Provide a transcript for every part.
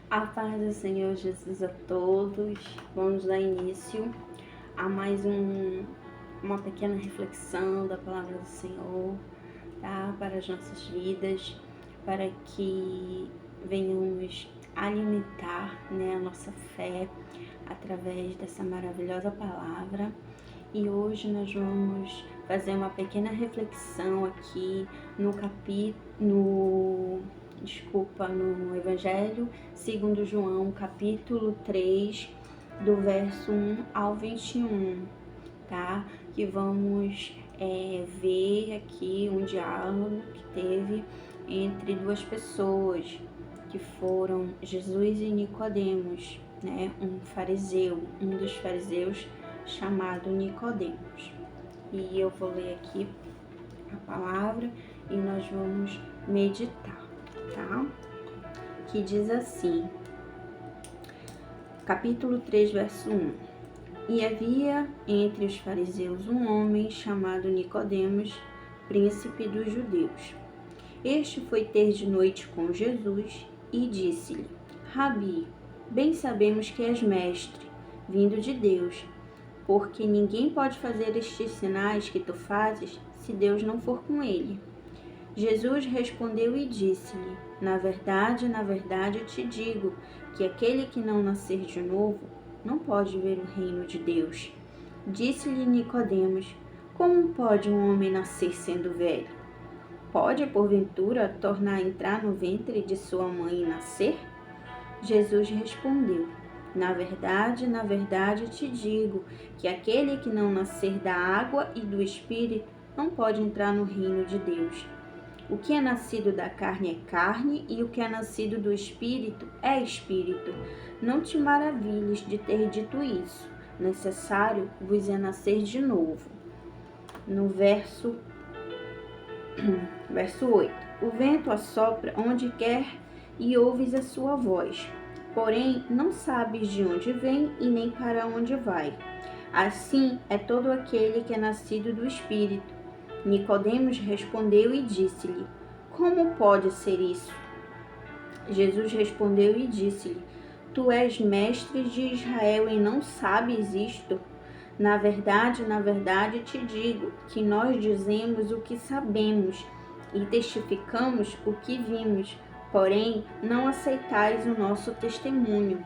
A paz do Senhor Jesus a todos. Vamos dar início a mais uma pequena reflexão da palavra do Senhor, tá? Para as nossas vidas, para que venhamos alimentar, né, a nossa fé através dessa maravilhosa palavra. E hoje nós vamos fazer uma pequena reflexão aqui no Evangelho segundo João, capítulo 3, do verso 1 ao 21, tá? Que vamos ver aqui um diálogo que teve entre duas pessoas, que foram Jesus e Nicodemos, né? Um dos fariseus chamado Nicodemos. E eu vou ler aqui a palavra e nós vamos meditar, tá? Que diz assim, capítulo 3, verso 1. E havia entre os fariseus um homem chamado Nicodemos, príncipe dos judeus. Este foi ter de noite com Jesus e disse-lhe: Rabi, bem sabemos que és mestre, vindo de Deus, porque ninguém pode fazer estes sinais que tu fazes se Deus não for com ele. Jesus respondeu e disse-lhe: na verdade, te digo que aquele que não nascer de novo não pode ver o reino de Deus. Disse-lhe Nicodemos: como pode um homem nascer sendo velho? Pode, porventura, tornar a entrar no ventre de sua mãe e nascer? Jesus respondeu: na verdade, te digo que aquele que não nascer da água e do Espírito não pode entrar no reino de Deus. O que é nascido da carne é carne, e o que é nascido do Espírito é Espírito. Não te maravilhes de ter dito isso. Necessário vos é nascer de novo. No verso 8. O vento assopra onde quer e ouves a sua voz. Porém, não sabes de onde vem e nem para onde vai. Assim é todo aquele que é nascido do Espírito. Nicodemos respondeu e disse-lhe: como pode ser isso? Jesus respondeu e disse-lhe: tu és mestre de Israel e não sabes isto? Na verdade, te digo que nós dizemos o que sabemos e testificamos o que vimos, porém não aceitais o nosso testemunho.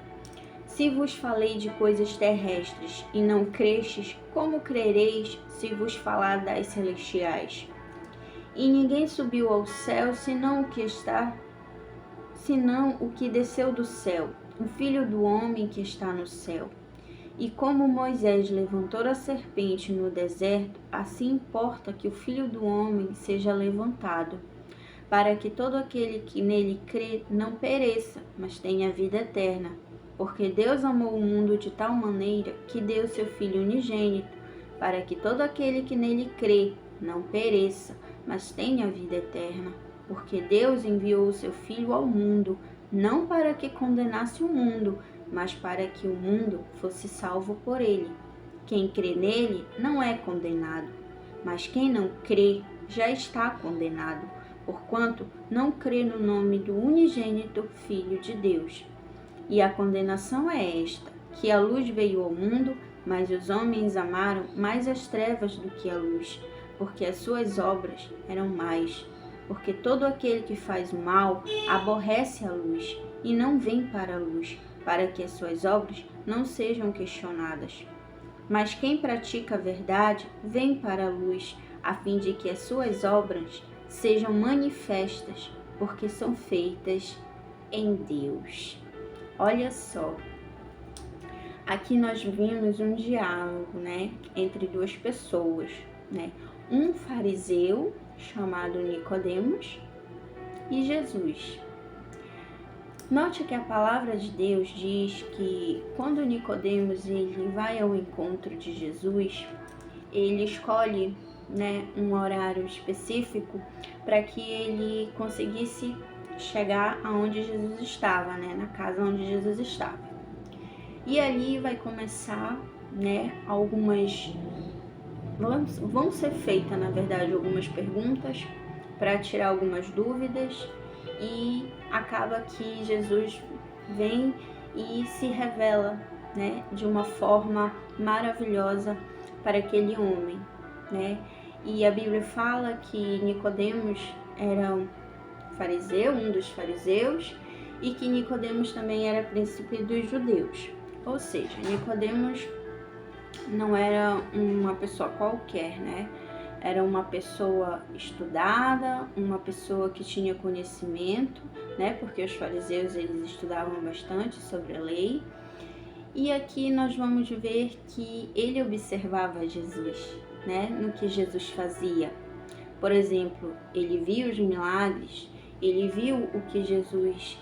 Se vos falei de coisas terrestres e não crestes, como crereis se vos falar das celestiais? E ninguém subiu ao céu senão o que desceu do céu, o Filho do homem que está no céu. E como Moisés levantou a serpente no deserto, assim importa que o Filho do homem seja levantado, para que todo aquele que nele crê não pereça, mas tenha vida eterna. Porque Deus amou o mundo de tal maneira que deu seu Filho unigênito, para que todo aquele que nele crê não pereça, mas tenha vida eterna. Porque Deus enviou o seu Filho ao mundo, não para que condenasse o mundo, mas para que o mundo fosse salvo por ele. Quem crê nele não é condenado, mas quem não crê já está condenado, porquanto não crê no nome do unigênito Filho de Deus. E a condenação é esta, que a luz veio ao mundo, mas os homens amaram mais as trevas do que a luz, porque as suas obras eram más. Porque todo aquele que faz o mal aborrece a luz e não vem para a luz, para que as suas obras não sejam questionadas. Mas quem pratica a verdade vem para a luz, a fim de que as suas obras sejam manifestas, porque são feitas em Deus. Olha só, aqui nós vimos um diálogo, né, entre duas pessoas, né? Um fariseu chamado Nicodemos e Jesus. Note que a palavra de Deus diz que quando Nicodemos ele vai ao encontro de Jesus, ele escolhe, né, um horário específico para que ele conseguisse chegar aonde Jesus estava, né, na casa onde Jesus estava. E ali vai começar, né, vão ser feitas, na verdade, algumas perguntas para tirar algumas dúvidas, e acaba que Jesus vem e se revela, né, de uma forma maravilhosa para aquele homem, né? E a Bíblia fala que Nicodemos era um fariseu, um dos fariseus, e que Nicodemos também era príncipe dos judeus. Ou seja, Nicodemos não era uma pessoa qualquer, né? Era uma pessoa estudada, uma pessoa que tinha conhecimento, né? Porque os fariseus eles estudavam bastante sobre a lei. E aqui nós vamos ver que ele observava Jesus, né? No que Jesus fazia. Por exemplo, ele viu os milagres, ele viu o que Jesus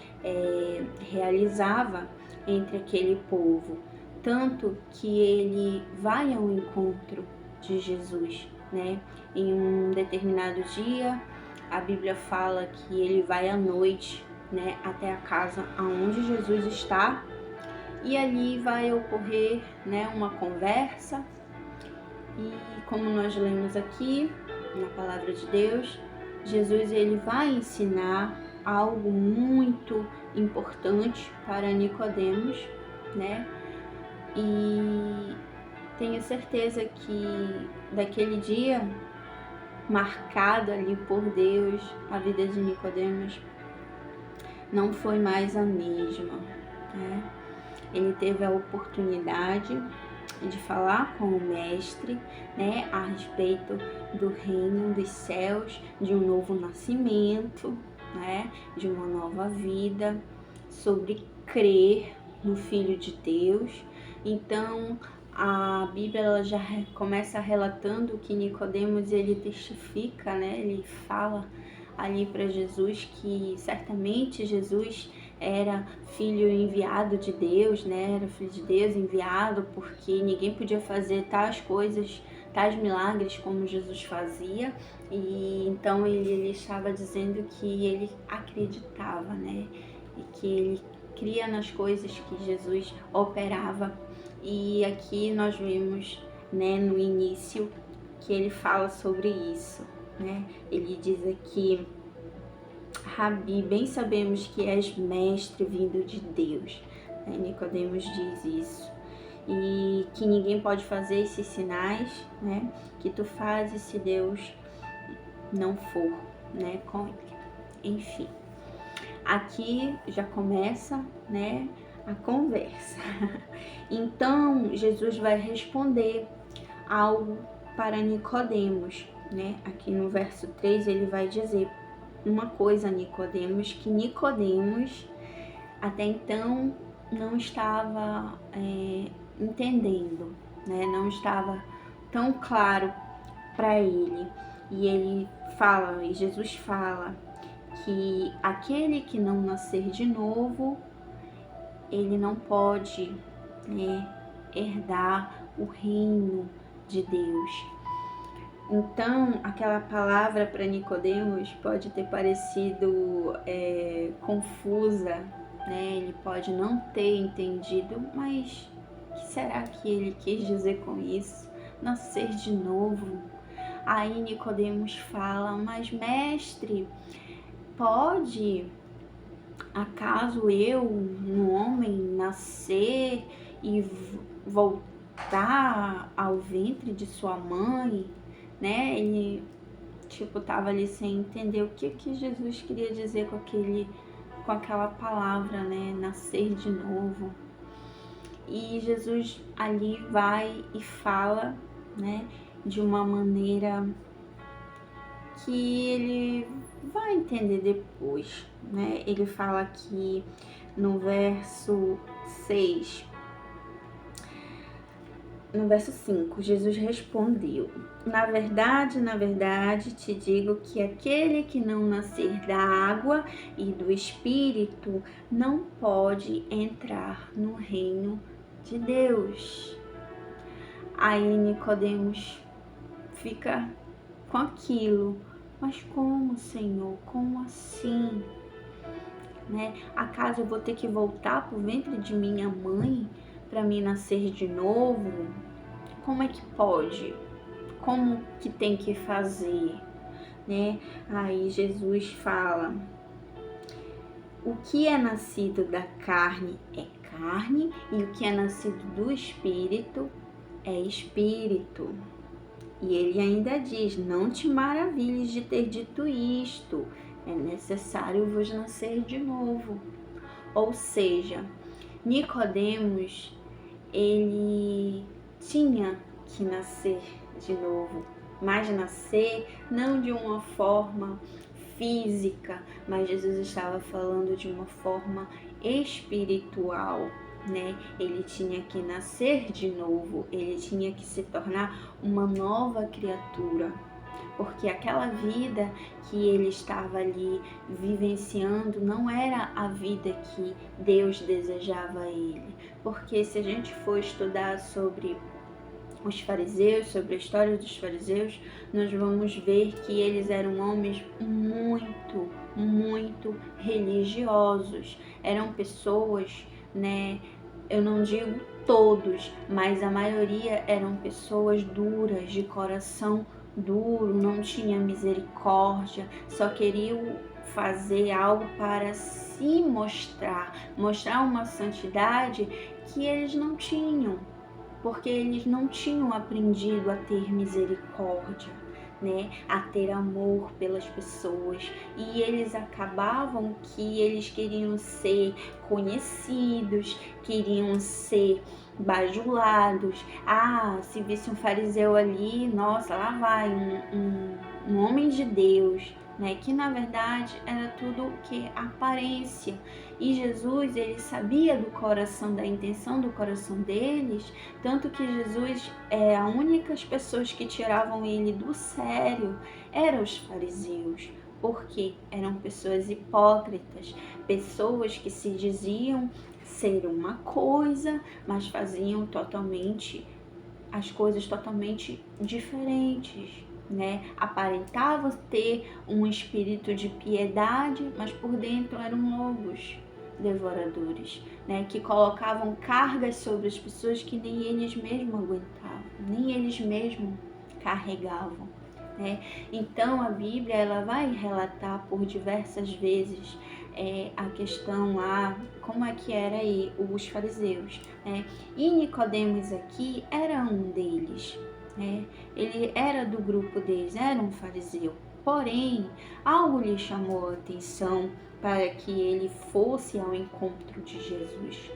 realizava entre aquele povo, tanto que ele vai ao encontro de Jesus, né? Em um determinado dia, a Bíblia fala que ele vai à noite, né, até a casa aonde Jesus está, e ali vai ocorrer, né, uma conversa. E como nós lemos aqui na palavra de Deus, Jesus ele vai ensinar algo muito importante para Nicodemos, né? E tenho certeza que daquele dia marcado ali por Deus, a vida de Nicodemos não foi mais a mesma, né? Ele teve a oportunidade de falar com o mestre, né, a respeito do reino dos céus, de um novo nascimento, né, de uma nova vida, sobre crer no Filho de Deus. Então, a Bíblia ela já começa relatando que Nicodemos ele testifica, né, ele fala ali para Jesus que certamente Jesus era filho enviado de Deus, né? Era filho de Deus enviado, porque ninguém podia fazer tais coisas, tais milagres como Jesus fazia. E então ele estava dizendo que ele acreditava, né? E que ele cria nas coisas que Jesus operava. E aqui nós vemos, né, no início que ele fala sobre isso, né? Ele diz aqui: Rabi, bem sabemos que és mestre vindo de Deus. Nicodemos diz isso. E que ninguém pode fazer esses sinais, né, que tu fazes se Deus não for, né, com ele. Enfim, aqui já começa, né, a conversa. Então, Jesus vai responder algo para Nicodemos, né? Aqui no verso 3 ele vai dizer uma coisa a Nicodemos, que Nicodemos até então não estava entendendo, né? Não estava tão claro para ele. E ele fala, e Jesus fala, que aquele que não nascer de novo, ele não pode, né, herdar o reino de Deus. Então, aquela palavra para Nicodemos pode ter parecido confusa, né? Ele pode não ter entendido, mas o que será que ele quis dizer com isso? Nascer de novo? Aí Nicodemos fala: mas mestre, pode acaso eu, um homem, nascer e voltar ao ventre de sua mãe? Né? Ele tava ali sem entender o que Jesus queria dizer com aquela palavra, né? Nascer de novo. E Jesus ali vai e fala, né, de uma maneira que ele vai entender depois, né? Ele fala aqui no verso 6, no verso 5, Jesus respondeu: na verdade, te digo que aquele que não nascer da água e do Espírito não pode entrar no reino de Deus. Aí Nicodemos fica com aquilo. Mas como, Senhor? Como assim? Né? Acaso eu vou ter que voltar para o ventre de minha mãe para me nascer de novo? Como é que pode? Como que tem que fazer? Né? Aí Jesus fala: o que é nascido da carne é carne, e o que é nascido do Espírito é espírito. E ele ainda diz: não te maravilhes de ter dito isto, é necessário vos nascer de novo. Ou seja, Nicodemos, ele tinha que nascer de novo, mas nascer não de uma forma física, mas Jesus estava falando de uma forma espiritual, né? Ele tinha que nascer de novo, ele tinha que se tornar uma nova criatura, porque aquela vida que ele estava ali vivenciando não era a vida que Deus desejava a ele. Porque se a gente for estudar sobre os fariseus, sobre a história dos fariseus, nós vamos ver que eles eram homens muito religiosos. Eram pessoas, né? Eu não digo todos, mas a maioria eram pessoas duras, de coração duro, não tinha misericórdia, só queriam fazer algo para se mostrar uma santidade que eles não tinham, porque eles não tinham aprendido a ter misericórdia, né? A ter amor pelas pessoas, e eles acabavam que eles queriam ser conhecidos, queriam ser bajulados. Se visse um fariseu ali, nossa, lá vai um homem de Deus, né? Que na verdade era tudo que aparência. E Jesus, ele sabia do coração, da intenção do coração deles, tanto que Jesus, as únicas pessoas que tiravam ele do sério eram os fariseus, porque eram pessoas hipócritas, pessoas que se diziam ser uma coisa, mas faziam as coisas totalmente diferentes, né? Aparentavam ter um espírito de piedade, mas por dentro eram lobos devoradores, né? Que colocavam cargas sobre as pessoas que nem eles mesmos aguentavam, nem eles mesmos carregavam, né? Então a Bíblia, ela vai relatar por diversas vezes a questão lá, como é que era aí os fariseus, né? E Nicodemos aqui era um deles, né? Ele era do grupo deles, era um fariseu. Porém, algo lhe chamou a atenção para que ele fosse ao encontro de Jesus.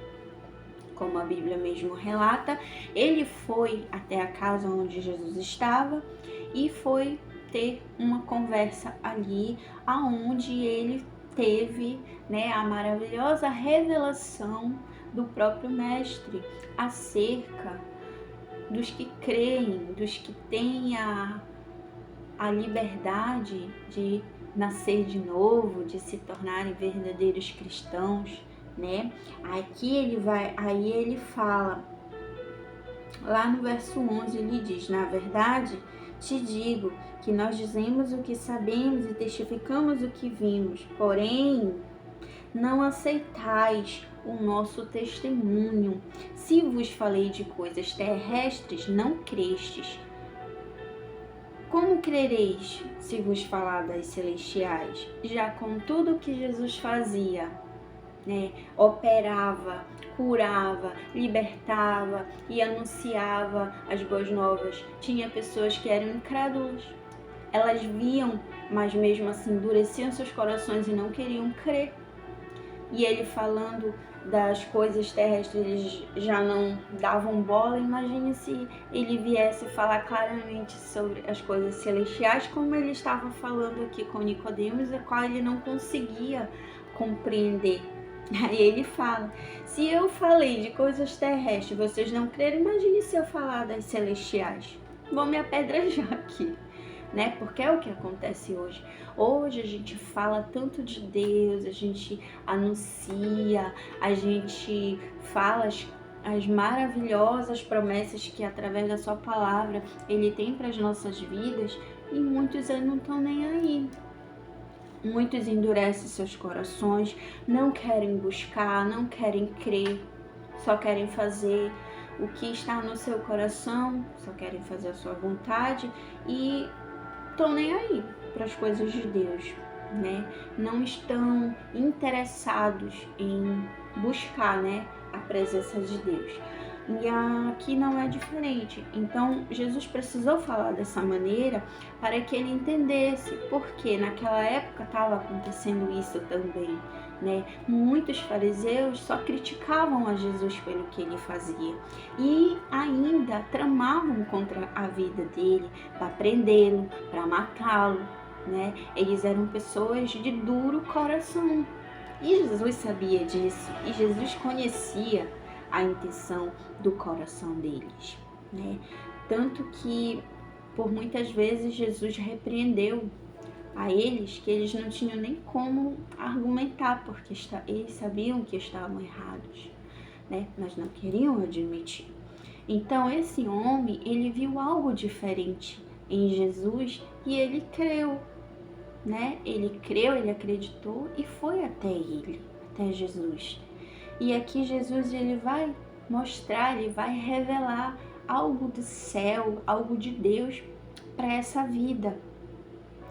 Como a Bíblia mesmo relata, ele foi até a casa onde Jesus estava e foi ter uma conversa ali, aonde ele teve, né, a maravilhosa revelação do próprio Mestre acerca dos que creem, dos que têm a liberdade de nascer de novo, de se tornarem verdadeiros cristãos, né? Aí ele fala, lá no verso 11, ele diz: na verdade, te digo que nós dizemos o que sabemos e testificamos o que vimos, porém, não aceitais o nosso testemunho. Se vos falei de coisas terrestres, não crestes. Como crereis se vos falar das celestiais? Já com tudo que Jesus fazia, né, operava, curava, libertava e anunciava as boas novas, tinha pessoas que eram incrédulas. Elas viam, mas mesmo assim endureciam seus corações e não queriam crer. E ele falando das coisas terrestres, eles já não davam bola. Imagine se ele viesse falar claramente sobre as coisas celestiais, como ele estava falando aqui com Nicodemos, a qual ele não conseguia compreender. Aí ele fala: se eu falei de coisas terrestres, vocês não creram, imagine se eu falar das celestiais. Vão me apedrejar aqui, né? Porque é o que acontece hoje. Hoje a gente fala tanto de Deus, a gente anuncia, a gente fala as maravilhosas promessas que através da sua palavra Ele tem para as nossas vidas, e muitos não estão nem aí. Muitos endurecem seus corações, não querem buscar, não querem crer, só querem fazer o que está no seu coração, só querem fazer a sua vontade e estão nem aí para as coisas de Deus. né? Não estão interessados em buscar, né, a presença de Deus. E aqui não é diferente. Então, Jesus precisou falar dessa maneira para que ele entendesse, porque naquela época estava acontecendo isso também, né? Muitos fariseus só criticavam a Jesus pelo que ele fazia e ainda tramavam contra a vida dele para prendê-lo, para matá-lo, né? Eles eram pessoas de duro coração. E Jesus sabia disso, e Jesus conhecia a intenção do coração deles, né? Tanto que por muitas vezes Jesus repreendeu a eles que eles não tinham nem como argumentar, porque eles sabiam que estavam errados, né? Mas não queriam admitir. Então esse homem, ele viu algo diferente em Jesus e ele creu, né? Ele creu, ele acreditou e foi até ele, até Jesus. E aqui Jesus, ele vai mostrar, ele vai revelar algo do céu, algo de Deus para essa vida,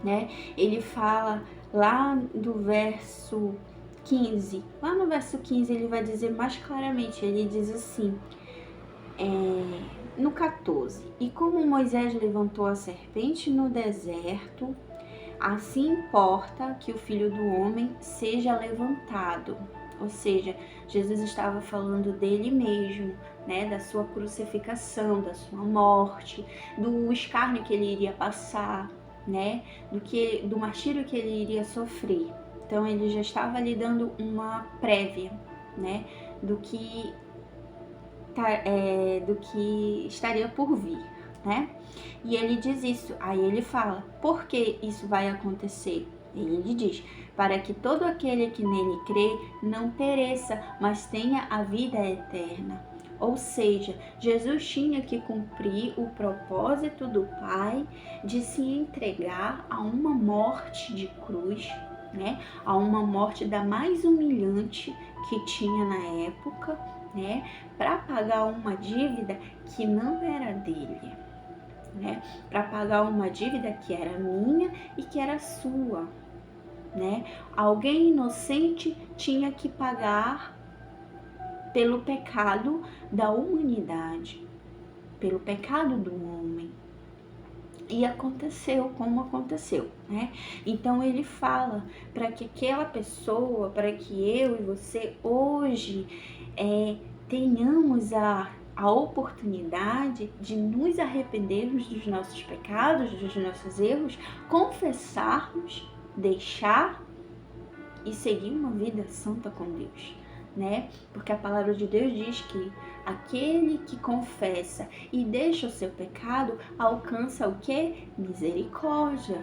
né? Ele fala lá do verso 15, lá no verso 15 ele vai dizer mais claramente, ele diz assim, no 14, e como Moisés levantou a serpente no deserto, assim importa que o Filho do Homem seja levantado. Ou seja, Jesus estava falando dele mesmo, né? Da sua crucificação, da sua morte, do escárnio que ele iria passar, né? Do martírio que ele iria sofrer. Então ele já estava ali dando uma prévia, né? Do que estaria por vir, né? E ele diz isso, aí ele fala, por que isso vai acontecer? E ele diz, para que todo aquele que nele crê não pereça, mas tenha a vida eterna. Ou seja, Jesus tinha que cumprir o propósito do Pai de se entregar a uma morte de cruz, né? A uma morte da mais humilhante que tinha na época, né? Para pagar uma dívida que não era dele, né? Para pagar uma dívida que era minha e que era sua, né? Alguém inocente tinha que pagar pelo pecado da humanidade, pelo pecado do homem. E aconteceu como aconteceu, né? Então ele fala para que aquela pessoa, para que eu e você hoje tenhamos a oportunidade de nos arrependermos dos nossos pecados, dos nossos erros, confessarmos, deixar e seguir uma vida santa com Deus, né? Porque a palavra de Deus diz que aquele que confessa e deixa o seu pecado alcança o quê? Misericórdia.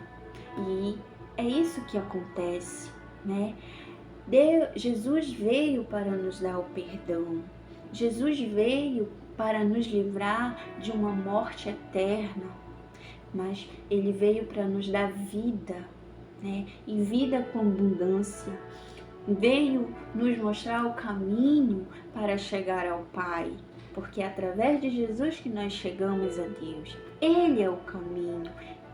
E é isso que acontece, né? Jesus veio para nos dar o perdão. Jesus veio para nos livrar de uma morte eterna, mas ele veio para nos dar vida, né? E vida com abundância. Veio nos mostrar o caminho para chegar ao Pai, porque é através de Jesus que nós chegamos a Deus. Ele é o caminho,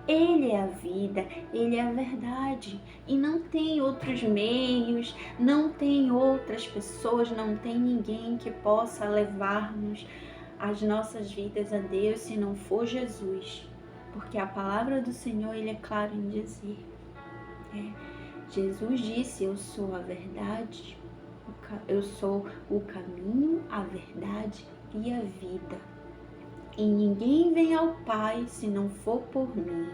ele é a vida, ele é a verdade. E não tem outros meios, não tem outras pessoas, não tem ninguém que possa levar-nos as nossas vidas a Deus se não for Jesus. Porque a palavra do Senhor, ele é claro em dizer. Jesus disse, eu sou a verdade, eu sou o caminho, a verdade e a vida. E ninguém vem ao Pai se não for por mim.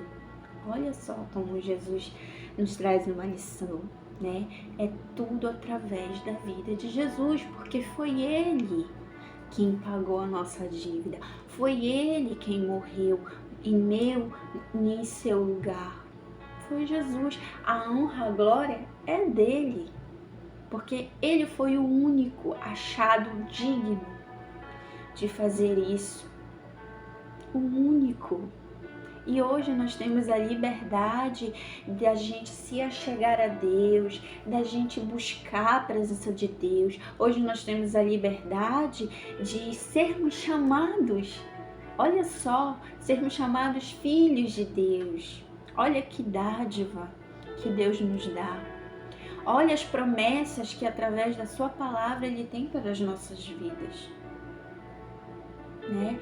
Olha só como Jesus nos traz uma lição, né? É tudo através da vida de Jesus, porque foi Ele quem pagou a nossa dívida. Foi Ele quem morreu em meu e em seu lugar. Foi Jesus. A honra, a glória é dele, porque Ele foi o único achado digno de fazer isso. O único. E hoje nós temos a liberdade da gente se achegar a Deus, da gente buscar a presença de Deus. Hoje nós temos a liberdade de sermos chamados, olha só, sermos chamados filhos de Deus. Olha que dádiva que Deus nos dá. Olha as promessas que através da sua palavra Ele tem para as nossas vidas, né?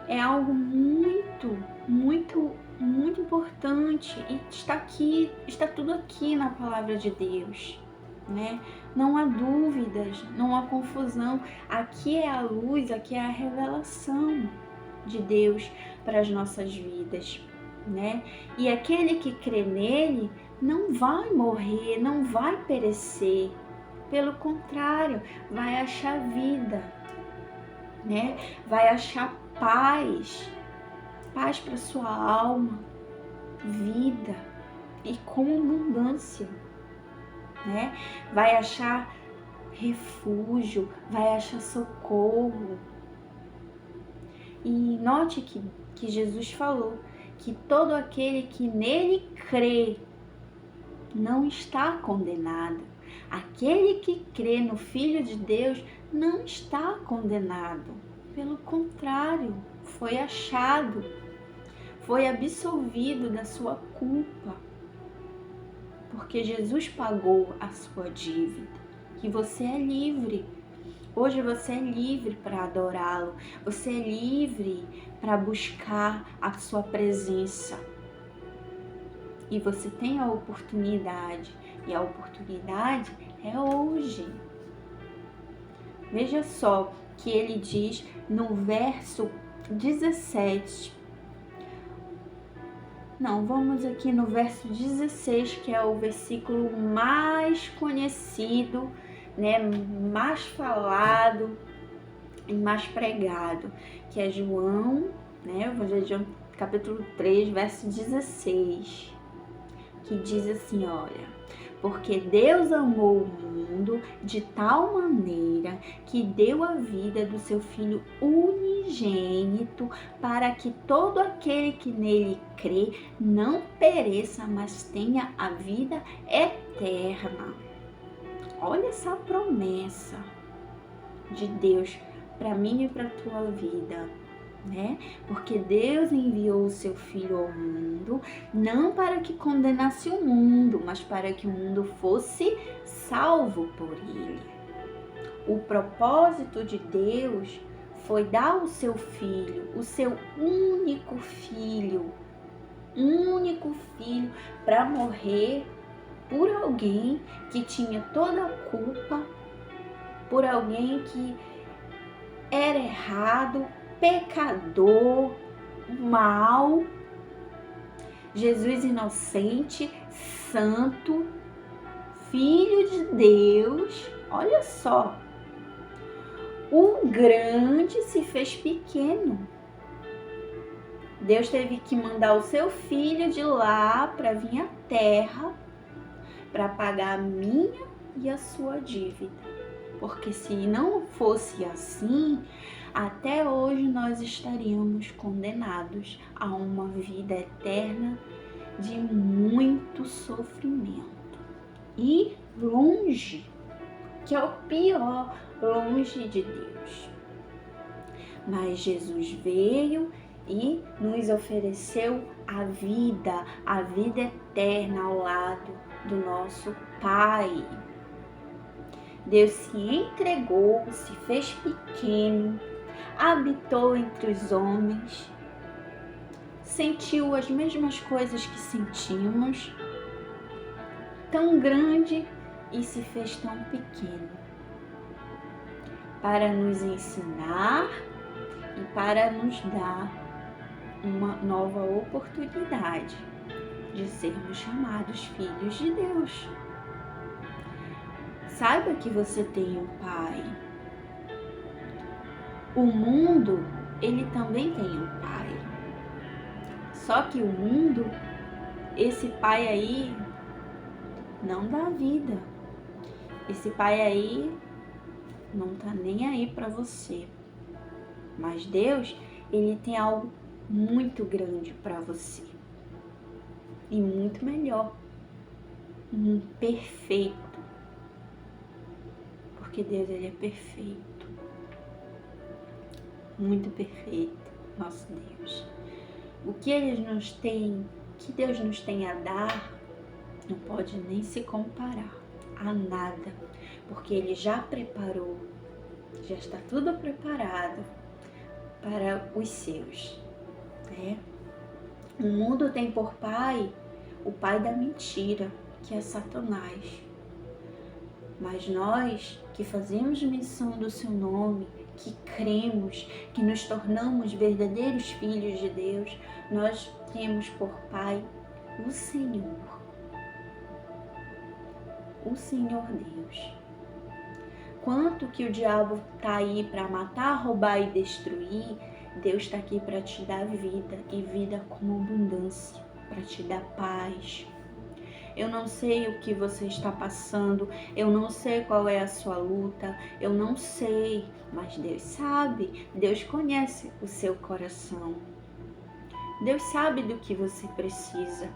É algo muito, muito, muito importante e está aqui, está tudo aqui na palavra de Deus, né? Não há dúvidas, não há confusão. Aqui é a luz, aqui é a revelação de Deus para as nossas vidas, né? E aquele que crê nele não vai morrer, não vai perecer. Pelo contrário, vai achar vida, né? Vai achar paz para sua alma, vida e com abundância, né? Vai achar refúgio, vai achar socorro. E note que Jesus falou que todo aquele que nele crê não está condenado. Aquele que crê no Filho de Deus não está condenado. Pelo contrário, foi achado, foi absolvido da sua culpa. Porque Jesus pagou a sua dívida. E você é livre. Hoje você é livre para adorá-lo. Você é livre para buscar a sua presença. E você tem a oportunidade. E a oportunidade é hoje. Veja só que ele diz no verso 17. Não, vamos aqui no verso 16, que é o versículo mais conhecido, né, mais falado e mais pregado, que é João, né, Evangelho de João, capítulo 3, verso 16, que diz assim, olha: porque Deus amou o mundo de tal maneira que deu a vida do seu Filho unigênito, para que todo aquele que nele crê não pereça, mas tenha a vida eterna. Olha essa promessa de Deus para mim e para a tua vida, né? Porque Deus enviou o seu Filho ao mundo, não para que condenasse o mundo, mas para que o mundo fosse salvo por ele. O propósito de Deus foi dar o seu Filho, o seu único filho, para morrer por alguém que tinha toda a culpa, por alguém que era errado, pecador, mau. Jesus inocente, santo, Filho de Deus. Olha só, o grande se fez pequeno. Deus teve que mandar o seu Filho de lá para vir à terra para pagar a minha e a sua dívida. Porque se não fosse assim, até hoje nós estaríamos condenados a uma vida eterna de muito sofrimento. E longe, que é o pior, longe de Deus. Mas Jesus veio e nos ofereceu a vida eterna ao lado do nosso Pai. Deus se entregou, se fez pequeno, habitou entre os homens, sentiu as mesmas coisas que sentimos, tão grande e se fez tão pequeno, para nos ensinar e para nos dar uma nova oportunidade de sermos chamados filhos de Deus. Saiba que você tem um Pai. O mundo, ele também tem um Pai. Só que o mundo, esse Pai aí, não dá vida. Esse Pai aí não tá nem aí para você. Mas Deus, ele tem algo muito grande para você. E muito melhor. Perfeito. Porque Deus, ele é perfeito. Muito perfeito, nosso Deus. O que Deus nos tem a dar não pode nem se comparar a nada, porque Ele já preparou, já está tudo preparado para os seus, né? O mundo tem por pai o pai da mentira, que é Satanás. Mas nós que fazemos menção do seu nome, que cremos, que nos tornamos verdadeiros filhos de Deus, nós temos por pai o Senhor Deus. Quanto que o diabo está aí para matar, roubar e destruir, Deus está aqui para te dar vida, e vida com abundância, para te dar paz. Eu não sei o que você está passando, eu não sei qual é a sua luta, eu não sei, mas Deus sabe, Deus conhece o seu coração. Deus sabe do que você precisa.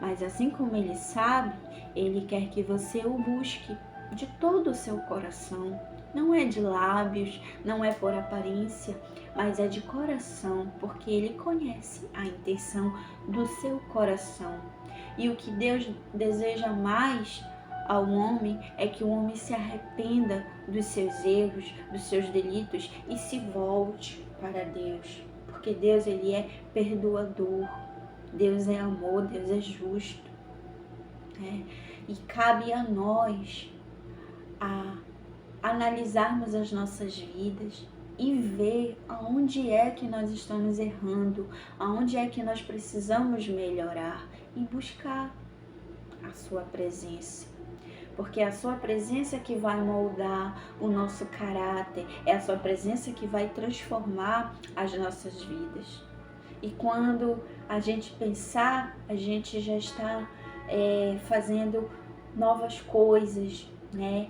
Mas assim como Ele sabe, Ele quer que você o busque de todo o seu coração. Não é de lábios, não é por aparência, mas é de coração, porque Ele conhece a intenção do seu coração. E o que Deus deseja mais ao homem é que o homem se arrependa dos seus erros, dos seus delitos e se volte para Deus. Porque Deus, Ele é perdoador, Deus é amor, Deus é justo. E cabe a nós analisarmos as nossas vidas e ver aonde é que nós estamos errando, aonde é que nós precisamos melhorar e buscar a sua presença. Porque é a sua presença que vai moldar o nosso caráter, é a sua presença que vai transformar as nossas vidas. E quando a gente pensar, a gente já está fazendo novas coisas, né?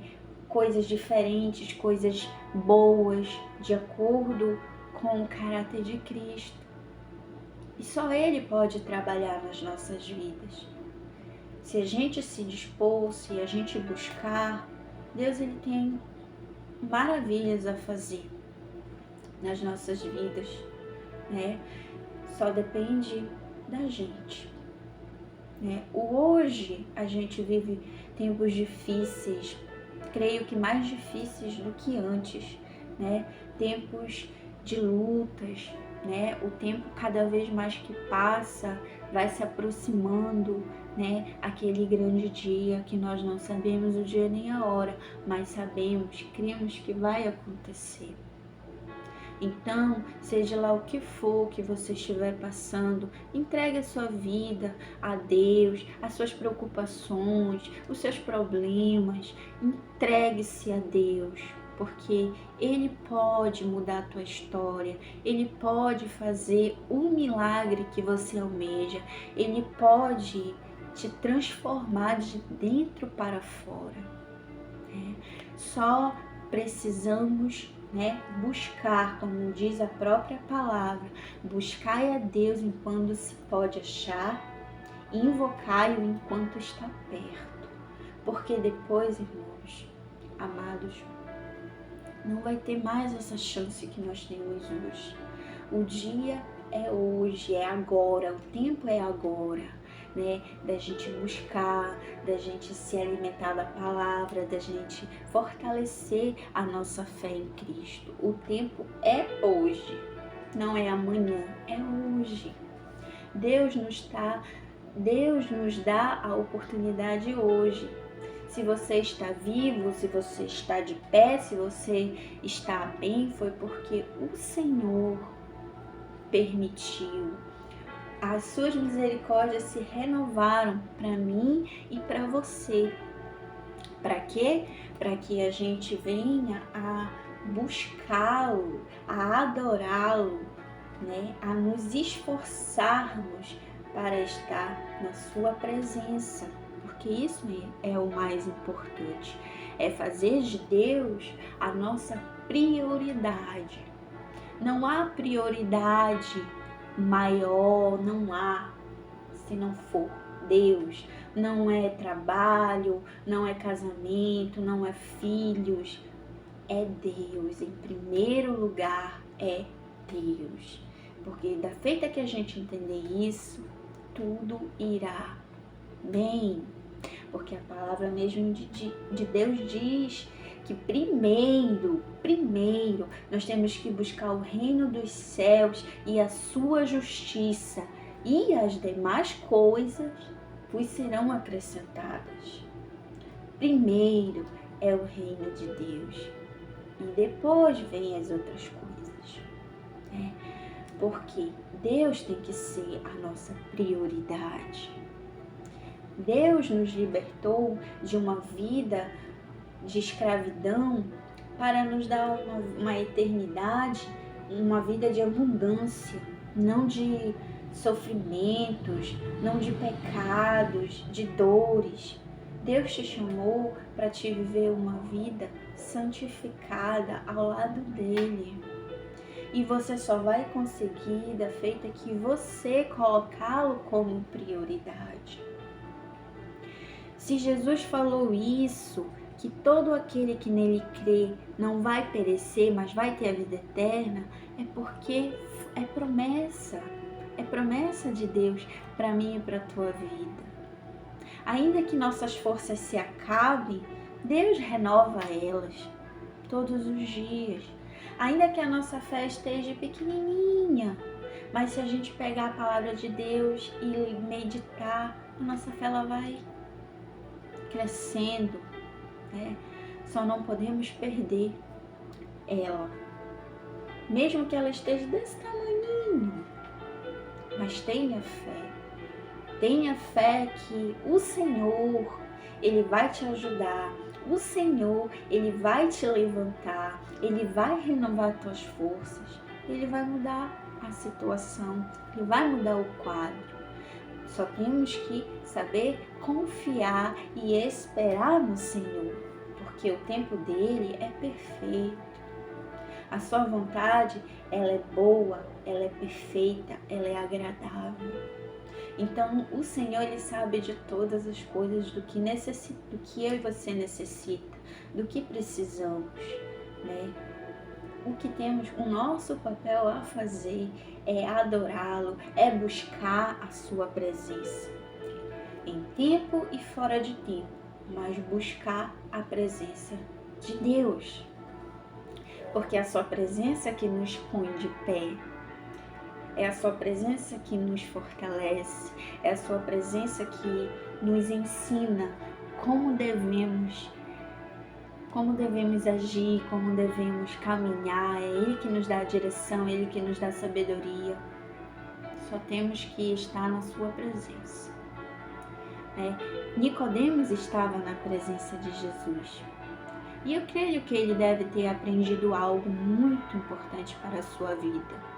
Coisas diferentes, coisas boas, de acordo com o caráter de Cristo. E só Ele pode trabalhar nas nossas vidas. Se a gente se dispor, se a gente buscar, Deus, Ele tem maravilhas a fazer nas nossas vidas, né? Só depende da gente, né? Hoje a gente vive tempos difíceis, creio que mais difíceis do que antes, né? Tempos de lutas, né? O tempo cada vez mais que passa vai se aproximando, né? Aquele grande dia que nós não sabemos o dia nem a hora, mas sabemos, cremos que vai acontecer. Então, seja lá o que for que você estiver passando, entregue a sua vida a Deus, as suas preocupações, os seus problemas, entregue-se a Deus, porque Ele pode mudar a tua história, Ele pode fazer o milagre que você almeja, Ele pode te transformar de dentro para fora. Só precisamos buscar, como diz a própria palavra, buscai a Deus enquanto se pode achar, invocai-o enquanto está perto, porque depois, irmãos, amados, não vai ter mais essa chance que nós temos hoje. O dia é hoje, é agora, o tempo é agora, né? Da gente buscar, da gente se alimentar da palavra, da gente fortalecer a nossa fé em Cristo. O tempo é hoje, não é amanhã, é hoje. Deus nos dá a oportunidade hoje. Se você está vivo, se você está de pé, se você está bem, foi porque o Senhor permitiu. As suas misericórdias se renovaram para mim e para você. Para quê? Para que a gente venha a buscá-lo, a adorá-lo, né? A nos esforçarmos para estar na sua presença. Porque isso é o mais importante. É fazer de Deus a nossa prioridade. Não há prioridade maior, não há, se não for Deus. Não é trabalho, não é casamento, não é filhos, é Deus. Em primeiro lugar é Deus. Porque da feita que a gente entender isso, tudo irá bem, porque a palavra mesmo de Deus diz que primeiro nós temos que buscar o reino dos céus e a sua justiça, e as demais coisas vos serão acrescentadas. Primeiro é o reino de Deus e depois vem as outras coisas, né? Porque Deus tem que ser a nossa prioridade. Deus nos libertou de uma vida de escravidão para nos dar uma eternidade, uma vida de abundância, não de sofrimentos, não de pecados, de dores. Deus te chamou para te viver uma vida santificada ao lado dele. E você só vai conseguir da feita que você colocá-lo como prioridade. Se Jesus falou isso, que todo aquele que nele crê não vai perecer, mas vai ter a vida eterna, é porque é promessa de Deus para mim e para a tua vida. Ainda que nossas forças se acabem, Deus renova elas todos os dias. Ainda que a nossa fé esteja pequenininha, mas se a gente pegar a palavra de Deus e meditar, a nossa fé ela vai crescendo, né? Só não podemos perder ela, mesmo que ela esteja desse tamaninho. Mas tenha fé que o Senhor, Ele vai te ajudar. O Senhor, Ele vai te levantar, Ele vai renovar as tuas forças, Ele vai mudar a situação, Ele vai mudar o quadro. Só temos que saber confiar e esperar no Senhor, porque o tempo dele é perfeito. A sua vontade, ela é boa, ela é perfeita, ela é agradável. Então, o Senhor, Ele sabe de todas as coisas, do que eu e você necessita, do que precisamos, né? O que temos, o nosso papel a fazer é adorá-lo, é buscar a sua presença, em tempo e fora de tempo, mas buscar a presença de Deus, porque é a sua presença que nos põe de pé. É a sua presença que nos fortalece, é a sua presença que nos ensina como devemos agir, como devemos caminhar. É Ele que nos dá a direção, é Ele que nos dá a sabedoria. Só temos que estar na sua presença. Nicodemos estava na presença de Jesus. E eu creio que ele deve ter aprendido algo muito importante para a sua vida.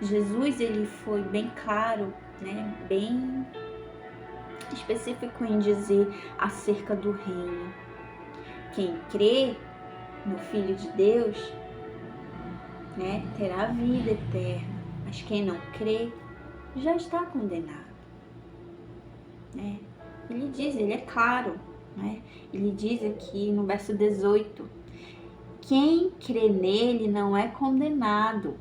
Jesus, ele foi bem claro, bem específico em dizer acerca do reino. Quem crê no Filho de Deus, terá vida eterna, mas quem não crê já está condenado. Ele diz, ele é claro, ele diz aqui no verso 18, quem crê nele não é condenado,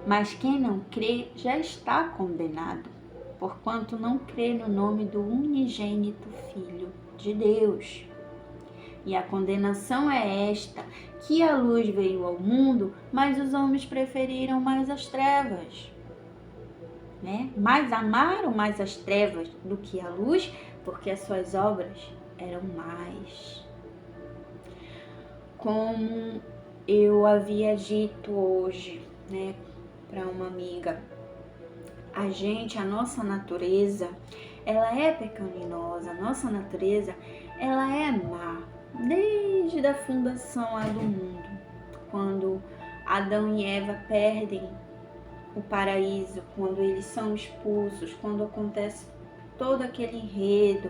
mas quem não crê já está condenado, porquanto não crê no nome do unigênito Filho de Deus. E a condenação é esta, que a luz veio ao mundo, mas os homens preferiram mais as trevas. Mas amaram mais as trevas do que a luz, porque as suas obras eram más. Como eu havia dito hoje, para uma amiga, a nossa natureza, ela é pecaminosa, a nossa natureza, ela é má, desde a fundação lá do mundo, quando Adão e Eva perdem o paraíso, quando eles são expulsos, quando acontece todo aquele enredo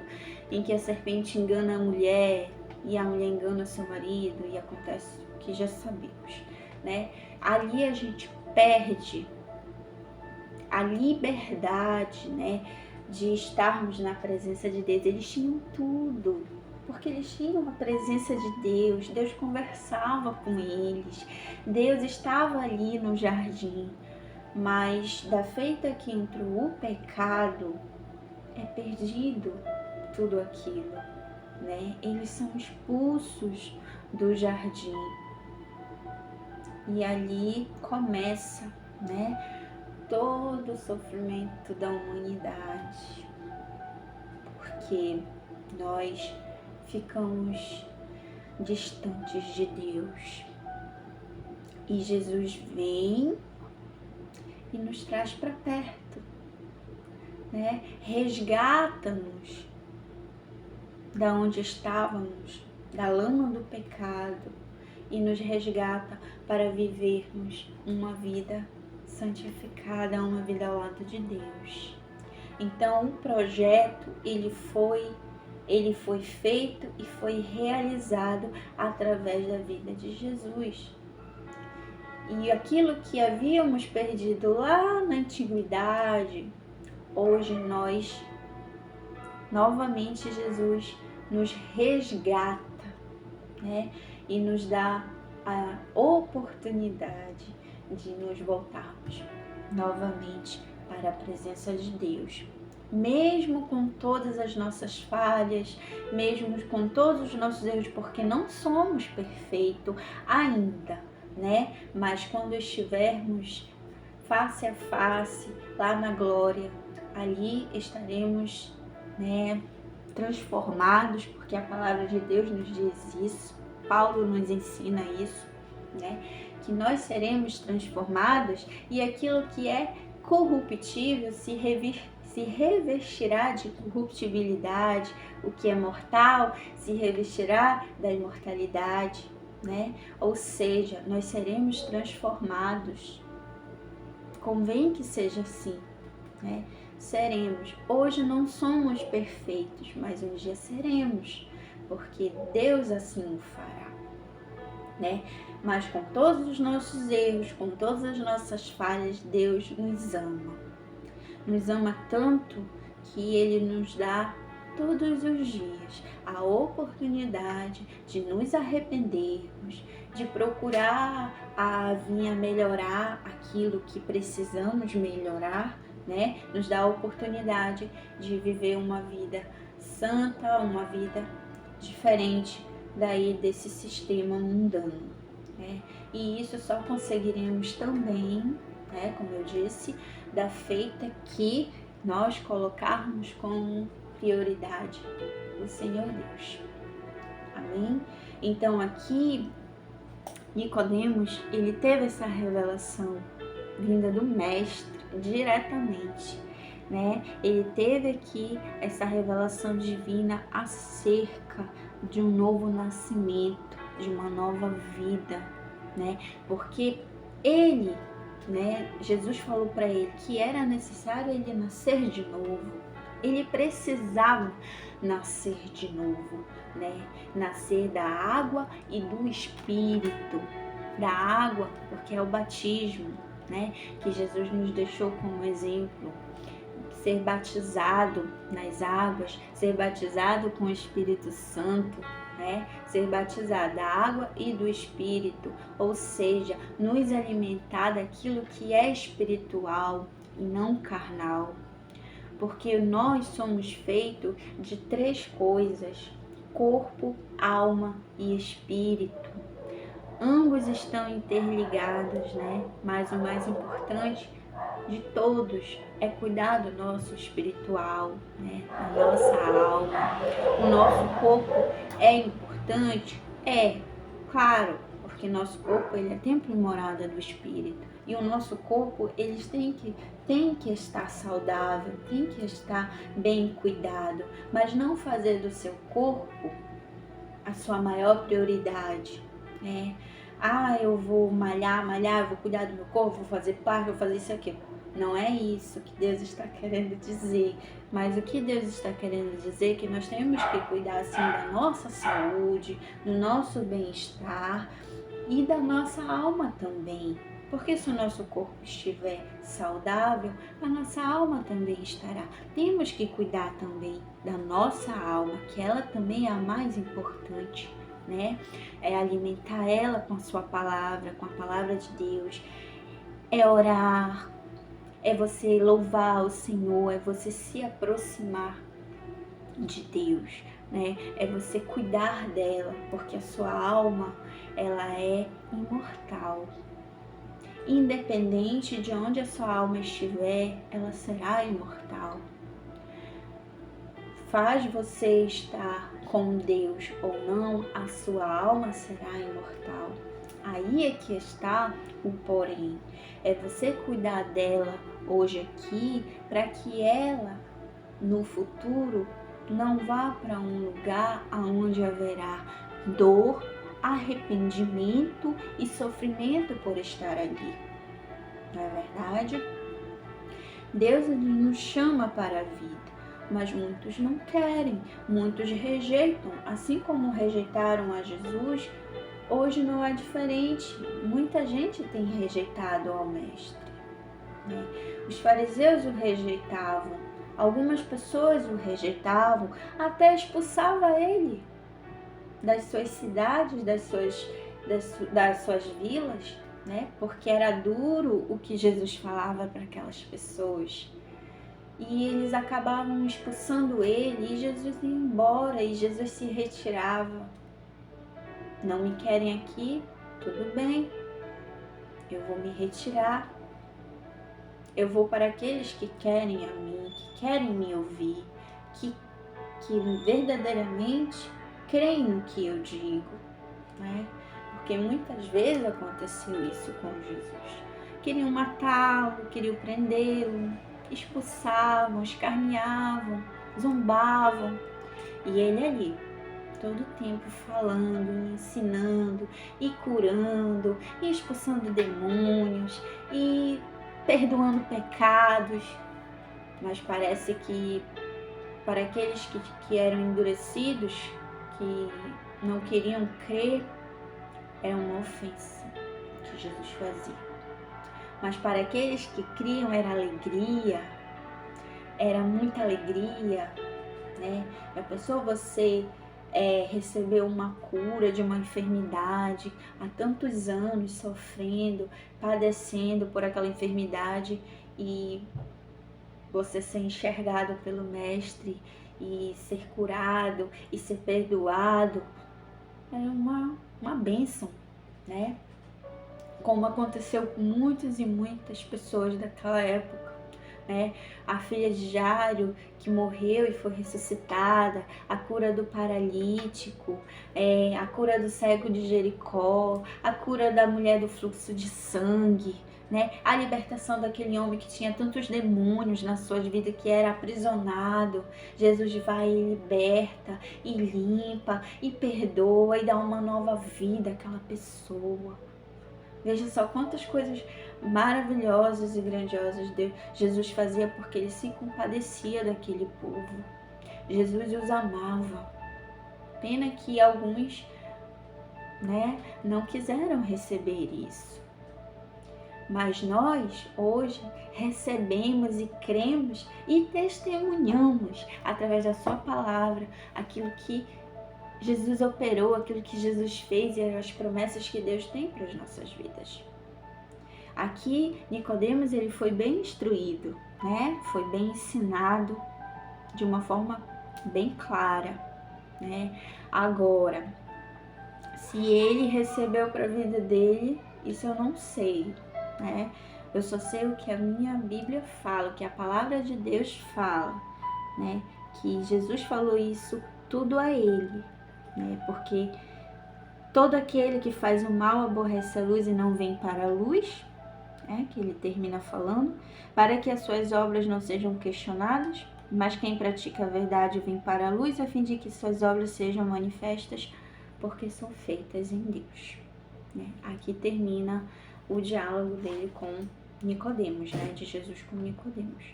em que a serpente engana a mulher e a mulher engana seu marido e acontece o que já sabemos, Ali a gente perde a liberdade, de estarmos na presença de Deus. Eles tinham tudo, porque eles tinham a presença de Deus. Deus conversava com eles, Deus estava ali no jardim. Mas da feita que entrou o pecado, é perdido tudo aquilo, né? Eles são expulsos do jardim. E ali começa, né, todo o sofrimento da humanidade, porque nós ficamos distantes de Deus. E Jesus vem e nos traz para perto, né? Resgata-nos da onde estávamos, da lama do pecado, e nos resgata para vivermos uma vida santificada, uma vida ao lado de Deus. Então o projeto ele foi feito e foi realizado através da vida de Jesus. E aquilo que havíamos perdido lá na antiguidade, hoje nós, novamente Jesus nos resgata, né? E nos dá a oportunidade de nos voltarmos novamente para a presença de Deus. Mesmo com todas as nossas falhas, mesmo com todos os nossos erros, porque não somos perfeitos ainda, né? Mas quando estivermos face a face, lá na glória, ali estaremos, né, transformados, porque a palavra de Deus nos diz isso, Paulo nos ensina isso, né? Que nós seremos transformados e aquilo que é corruptível se revestirá de corruptibilidade, o que é mortal se revestirá da imortalidade, né? Ou seja, nós seremos transformados. Convém que seja assim, né? Seremos. Hoje não somos perfeitos, mas um dia seremos, porque Deus assim o fará, né? Mas com todos os nossos erros, com todas as nossas falhas, Deus nos ama. Nos ama tanto que Ele nos dá todos os dias a oportunidade de nos arrependermos, de procurar vir a melhorar aquilo que precisamos melhorar, né? Nos dá a oportunidade de viver uma vida santa, uma vida diferente daí desse sistema mundano, né? E isso só conseguiremos também, né, como eu disse, da feita que nós colocarmos como prioridade o Senhor Deus. Amém? Então aqui Nicodemos, ele teve essa revelação vinda do Mestre diretamente, né? Ele teve aqui essa revelação divina acerca de um novo nascimento, de uma nova vida, né? Porque ele, né, Jesus falou para ele que era necessário ele nascer de novo. Ele precisava nascer de novo, né? Nascer da água e do Espírito. Da água, porque é o batismo, né? Que Jesus nos deixou como exemplo. Ser batizado nas águas, ser batizado com o Espírito Santo, né? Ser batizado da água e do Espírito, ou seja, nos alimentar daquilo que é espiritual e não carnal. Porque nós somos feitos de 3 coisas: corpo, alma e espírito. Ambos estão interligados, né? Mas o mais importante de todos é cuidar do nosso espiritual, né? Da nossa alma. O nosso corpo é importante? É, claro, porque nosso corpo ele é templo e morada do Espírito. E o nosso corpo, eles tem que estar saudável, tem que estar bem cuidado, mas não fazer do seu corpo a sua maior prioridade, né? Eu vou malhar, eu vou cuidar do meu corpo, vou fazer parque, vou fazer isso aqui. Não é isso que Deus está querendo dizer, mas o que Deus está querendo dizer é que nós temos que cuidar assim da nossa saúde, do nosso bem-estar e da nossa alma também. Porque se o nosso corpo estiver saudável, a nossa alma também estará. Temos que cuidar também da nossa alma, que ela também é a mais importante, né? É alimentar ela com a sua palavra, com a palavra de Deus. É orar, é você louvar o Senhor, é você se aproximar de Deus, né? É você cuidar dela, porque a sua alma, ela é imortal. Independente de onde a sua alma estiver, ela será imortal. Faz você estar com Deus ou não, a sua alma será imortal. Aí é que está o porém. É você cuidar dela hoje aqui, para que ela, no futuro, não vá para um lugar onde haverá dor, arrependimento e sofrimento por estar ali. Não é verdade? Deus ele nos chama para a vida, mas muitos não querem, muitos rejeitam, assim como rejeitaram a Jesus. Hoje não é diferente, muita gente tem rejeitado ao Mestre, né? Os fariseus o rejeitavam, algumas pessoas o rejeitavam, até expulsava ele das suas cidades, das suas vilas, né? Porque era duro o que Jesus falava para aquelas pessoas. E eles acabavam expulsando ele, e Jesus ia embora, e Jesus se retirava. Não me querem aqui? Tudo bem, eu vou me retirar. Eu vou para aqueles que querem a mim, que querem me ouvir, que verdadeiramente creem no que eu digo, né? Porque muitas vezes aconteceu isso com Jesus. Queriam matá-lo, queriam prendê-lo, expulsavam, escarneavam, zombavam. E ele ali, todo o tempo falando, ensinando, e curando, e expulsando demônios, e perdoando pecados. Mas parece que para aqueles que eram endurecidos, que não queriam crer, era uma ofensa que Jesus fazia. Mas para aqueles que criam era alegria, era muita alegria, né? A pessoa, você recebeu uma cura de uma enfermidade, há tantos anos sofrendo, padecendo por aquela enfermidade, e você ser enxergado pelo Mestre e ser curado e ser perdoado, é uma bênção, né? Como aconteceu com muitas e muitas pessoas daquela época, né? A filha de Jairo, que morreu e foi ressuscitada, a cura do paralítico, a cura do cego de Jericó, a cura da mulher do fluxo de sangue, né? A libertação daquele homem que tinha tantos demônios na sua vida, que era aprisionado. Jesus vai e liberta, e limpa, e perdoa, e dá uma nova vida àquela pessoa. Veja só quantas coisas maravilhosas e grandiosas Jesus fazia, porque ele se compadecia daquele povo. Jesus os amava. Pena que alguns, né, não quiseram receber isso. Mas nós, hoje, recebemos e cremos e testemunhamos, através da sua palavra, aquilo que Jesus operou, aquilo que Jesus fez e as promessas que Deus tem para as nossas vidas. Aqui, Nicodemos, ele foi bem instruído, né? Foi bem ensinado de uma forma bem clara, né? Agora, se ele recebeu para a vida dele, isso eu não sei, né? Eu só sei o que a minha Bíblia fala, o que a palavra de Deus fala, né? Que Jesus falou isso tudo a ele, né? Porque todo aquele que faz o mal aborrece a luz e não vem para a luz, que ele termina falando, para que as suas obras não sejam questionadas, mas quem pratica a verdade vem para a luz, a fim de que suas obras sejam manifestas, porque são feitas em Deus, né? Aqui termina o diálogo dele com Nicodemos, né? De Jesus com Nicodemos.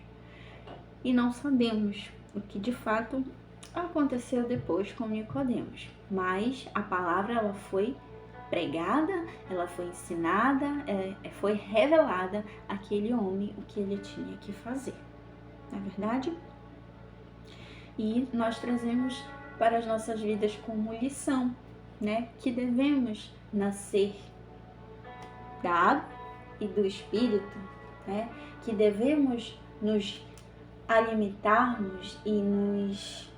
E não sabemos o que de fato aconteceu depois com Nicodemos, mas a palavra ela foi pregada, ela foi ensinada, foi revelada àquele homem o que ele tinha que fazer, não é verdade? E nós trazemos para as nossas vidas como lição, né? Que devemos nascer da água e do Espírito, né? Que devemos nos alimentarmos e nos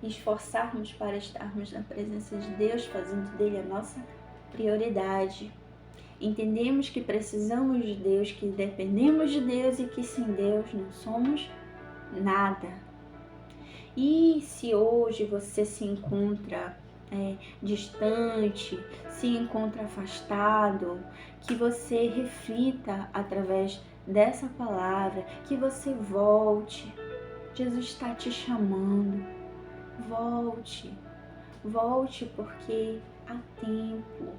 esforçarmos para estarmos na presença de Deus, fazendo dele a nossa prioridade. Entendemos que precisamos de Deus, que dependemos de Deus e que sem Deus não somos nada. E se hoje você se encontra distante, se encontra afastado, que você reflita através dessa palavra, que você volte. Jesus está te chamando. Volte porque há tempo.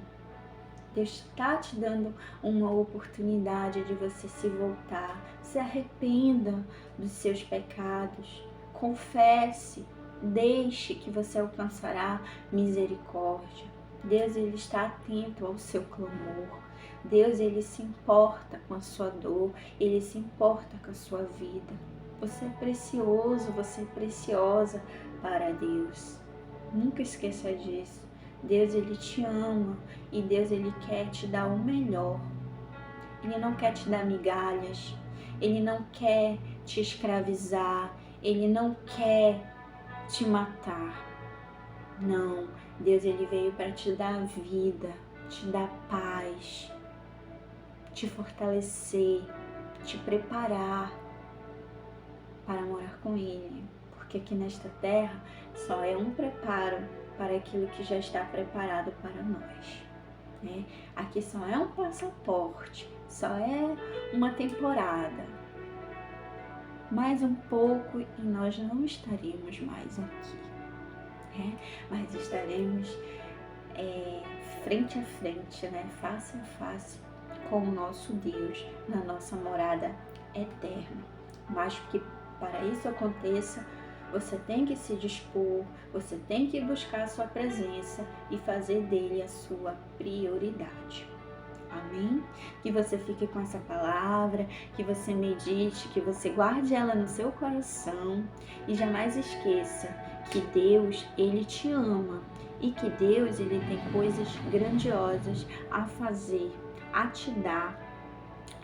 Deus está te dando uma oportunidade de você se voltar. Se arrependa dos seus pecados. Confesse. Deixe que você alcançará misericórdia. Deus, ele está atento ao seu clamor. Deus, ele se importa com a sua dor. Ele se importa com a sua vida. Você é precioso, você é preciosa para Deus. Nunca esqueça disso. Deus, ele te ama e Deus, ele quer te dar o melhor. Ele não quer te dar migalhas. Ele não quer te escravizar. Ele não quer te matar. Não, Deus, ele veio para te dar vida, te dar paz, te fortalecer, te preparar para morar com ele, porque aqui nesta terra só é um preparo para aquilo que já está preparado para nós, né? Aqui só é um passaporte, só é uma temporada. Mais um pouco e nós não estaremos mais aqui, né? Mas estaremos frente a frente, né? Face a face com o nosso Deus na nossa morada eterna. Mas que para isso aconteça, você tem que se dispor, você tem que buscar a sua presença e fazer dele a sua prioridade. Amém? Que você fique com essa palavra, que você medite, que você guarde ela no seu coração e jamais esqueça que Deus, ele te ama e que Deus, ele tem coisas grandiosas a fazer, a te dar,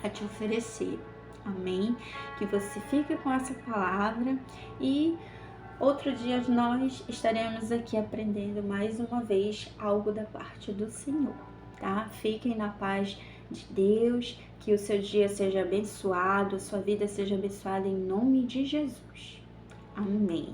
a te oferecer. Amém? Que você fique com essa palavra e outro dia nós estaremos aqui aprendendo mais uma vez algo da parte do Senhor. Tá? Fiquem na paz de Deus, que o seu dia seja abençoado, a sua vida seja abençoada em nome de Jesus. Amém.